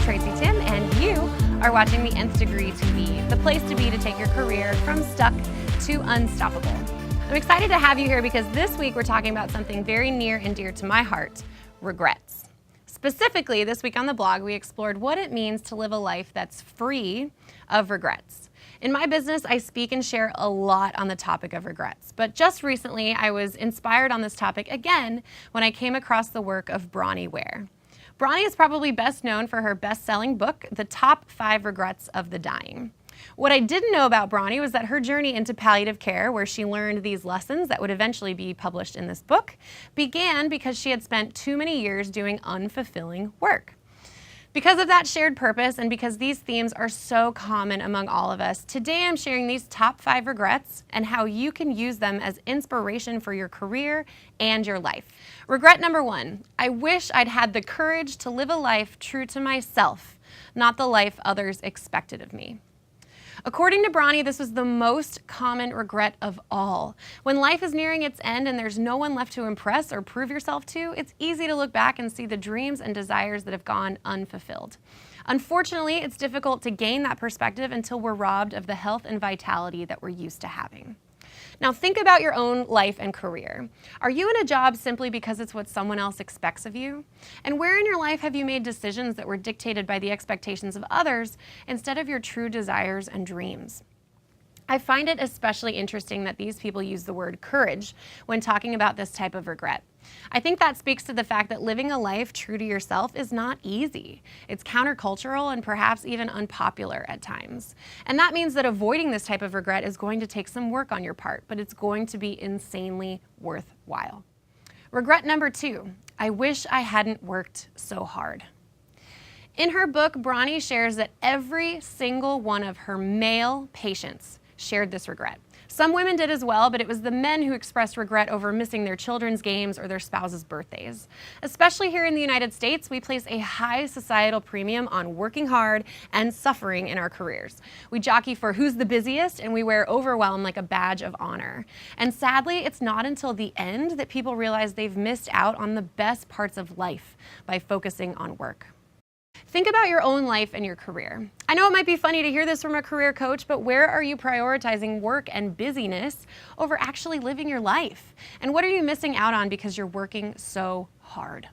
Tracy Timm, and you are watching the Nth Degree TV, the place to be to take your career from stuck to unstoppable. I'm excited to have you here because this week we're talking about something very near and dear to my heart, regrets. Specifically, this week on the blog, we explored what it means to live a life that's free of regrets. In my business, I speak and share a lot on the topic of regrets, but just recently I was inspired on this topic again when I came across the work of Bronnie Ware. Bronnie is probably best known for her best-selling book, The Top 5 Regrets of the Dying. What I didn't know about Bronnie was that her journey into palliative care, where she learned these lessons that would eventually be published in this book, began because she had spent too many years doing unfulfilling work. Because of that shared purpose and because these themes are so common among all of us, today I'm sharing these top 5 regrets and how you can use them as inspiration for your career and your life. Regret number 1, I wish I'd had the courage to live a life true to myself, not the life others expected of me. According to Bronnie, this was the most common regret of all. When life is nearing its end and there's no one left to impress or prove yourself to, it's easy to look back and see the dreams and desires that have gone unfulfilled. Unfortunately, it's difficult to gain that perspective until we're robbed of the health and vitality that we're used to having. Now think about your own life and career. Are you in a job simply because it's what someone else expects of you? And where in your life have you made decisions that were dictated by the expectations of others instead of your true desires and dreams? I find it especially interesting that these people use the word courage when talking about this type of regret. I think that speaks to the fact that living a life true to yourself is not easy. It's countercultural and perhaps even unpopular at times. And that means that avoiding this type of regret is going to take some work on your part, but it's going to be insanely worthwhile. Regret number 2, I wish I hadn't worked so hard. In her book, Bronnie shares that every single one of her male patients shared this regret. Some women did as well, but it was the men who expressed regret over missing their children's games or their spouses' birthdays. Especially here in the United States, we place a high societal premium on working hard and suffering in our careers. We jockey for who's the busiest, and we wear overwhelm like a badge of honor. And sadly, it's not until the end that people realize they've missed out on the best parts of life by focusing on work. Think about your own life and your career. I know it might be funny to hear this from a career coach, but where are you prioritizing work and busyness over actually living your life? And what are you missing out on because you're working so hard?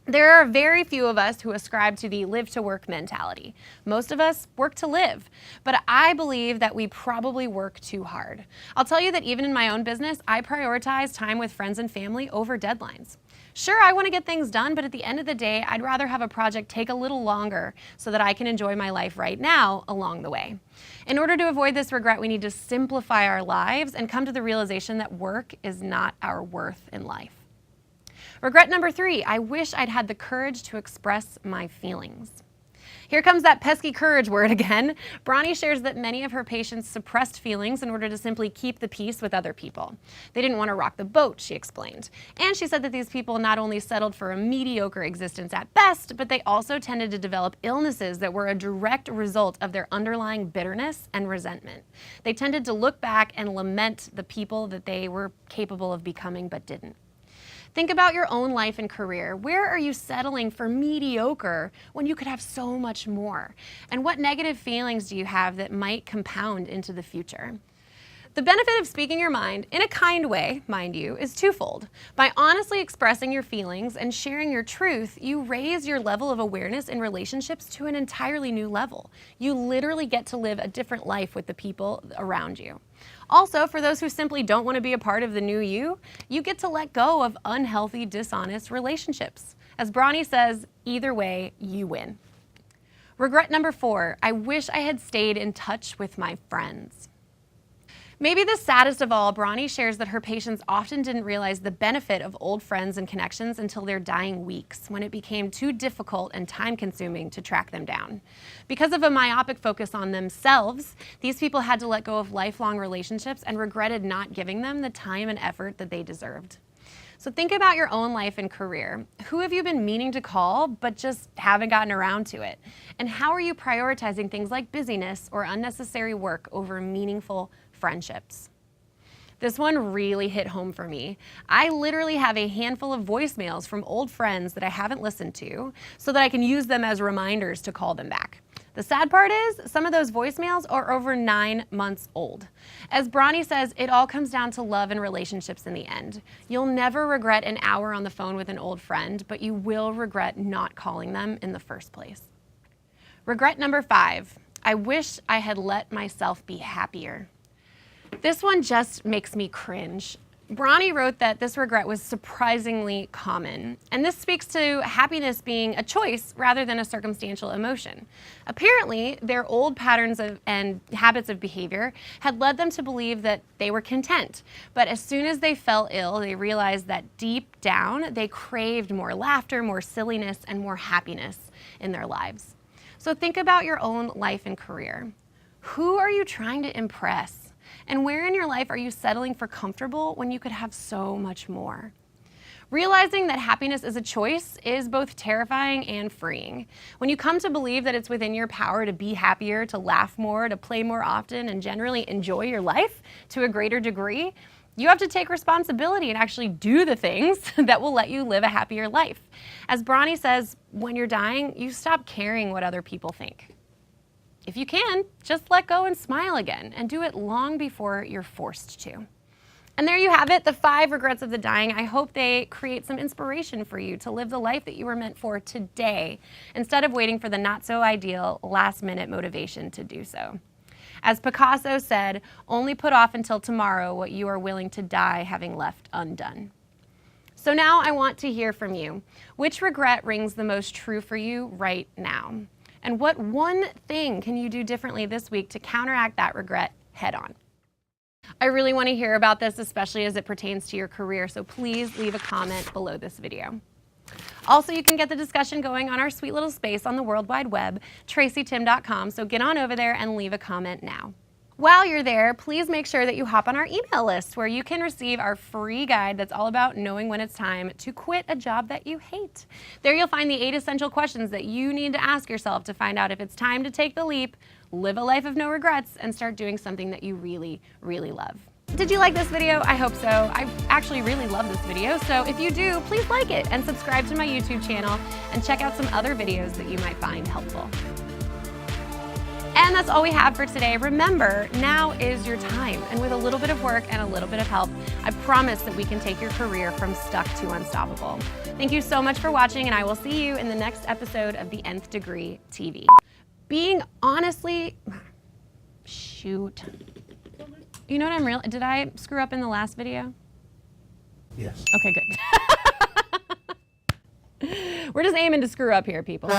There are very few of us who ascribe to the live to work mentality. Most of us work to live, but I believe that we probably work too hard. I'll tell you that even in my own business, I prioritize time with friends and family over deadlines. Sure, I want to get things done, but at the end of the day, I'd rather have a project take a little longer so that I can enjoy my life right now along the way. In order to avoid this regret, we need to simplify our lives and come to the realization that work is not our worth in life. Regret number 3, I wish I'd had the courage to express my feelings. Here comes that pesky courage word again. Bronnie shares that many of her patients suppressed feelings in order to simply keep the peace with other people. They didn't want to rock the boat, she explained. And she said that these people not only settled for a mediocre existence at best, but they also tended to develop illnesses that were a direct result of their underlying bitterness and resentment. They tended to look back and lament the people that they were capable of becoming but didn't. Think about your own life and career. Where are you settling for mediocre when you could have so much more? And what negative feelings do you have that might compound into the future? The benefit of speaking your mind, in a kind way, mind you, is twofold. By honestly expressing your feelings and sharing your truth, you raise your level of awareness in relationships to an entirely new level. You literally get to live a different life with the people around you. Also, for those who simply don't want to be a part of the new you, you get to let go of unhealthy, dishonest relationships. As Bronnie says, either way, you win. Regret number 4, I wish I had stayed in touch with my friends. Maybe the saddest of all, Bronnie shares that her patients often didn't realize the benefit of old friends and connections until their dying weeks, when it became too difficult and time-consuming to track them down. Because of a myopic focus on themselves, these people had to let go of lifelong relationships and regretted not giving them the time and effort that they deserved. So think about your own life and career. Who have you been meaning to call but just haven't gotten around to it? And how are you prioritizing things like busyness or unnecessary work over meaningful friendships? This one really hit home for me. I literally have a handful of voicemails from old friends that I haven't listened to so that I can use them as reminders to call them back. The sad part is some of those voicemails are over 9 months old. As Bronnie says, it all comes down to love and relationships in the end. You'll never regret an hour on the phone with an old friend, but you will regret not calling them in the first place. Regret number 5, I wish I had let myself be happier. This one just makes me cringe. Bronnie wrote that this regret was surprisingly common, and this speaks to happiness being a choice rather than a circumstantial emotion. Apparently, their old patterns and habits of behavior had led them to believe that they were content, but as soon as they fell ill, they realized that deep down, they craved more laughter, more silliness, and more happiness in their lives. So think about your own life and career. Who are you trying to impress? And where in your life are you settling for comfortable when you could have so much more? Realizing that happiness is a choice is both terrifying and freeing. When you come to believe that it's within your power to be happier, to laugh more, to play more often, and generally enjoy your life to a greater degree, you have to take responsibility and actually do the things that will let you live a happier life. As Bronnie says, when you're dying, you stop caring what other people think. If you can, just let go and smile again, and do it long before you're forced to. And there you have it, the 5 regrets of the dying. I hope they create some inspiration for you to live the life that you were meant for today, instead of waiting for the not-so-ideal last-minute motivation to do so. As Picasso said, only put off until tomorrow what you are willing to die having left undone. So now I want to hear from you. Which regret rings the most true for you right now? And what one thing can you do differently this week to counteract that regret head on? I really want to hear about this, especially as it pertains to your career, so please leave a comment below this video. Also, you can get the discussion going on our sweet little space on the World Wide Web, tracytimm.com, so get on over there and leave a comment now. While you're there, please make sure that you hop on our email list where you can receive our free guide that's all about knowing when it's time to quit a job that you hate. There you'll find the 8 essential questions that you need to ask yourself to find out if it's time to take the leap, live a life of no regrets, and start doing something that you really, really love. Did you like this video? I hope so. I actually really love this video, so if you do, please like it and subscribe to my YouTube channel and check out some other videos that you might find helpful. And that's all we have for today. Remember, now is your time. And with a little bit of work and a little bit of help, I promise that we can take your career from stuck to unstoppable. Thank you so much for watching, and I will see you in the next episode of the Nth Degree TV. Being honestly, shoot. You know what did I screw up in the last video? Yes. Okay, good. We're just aiming to screw up here, people.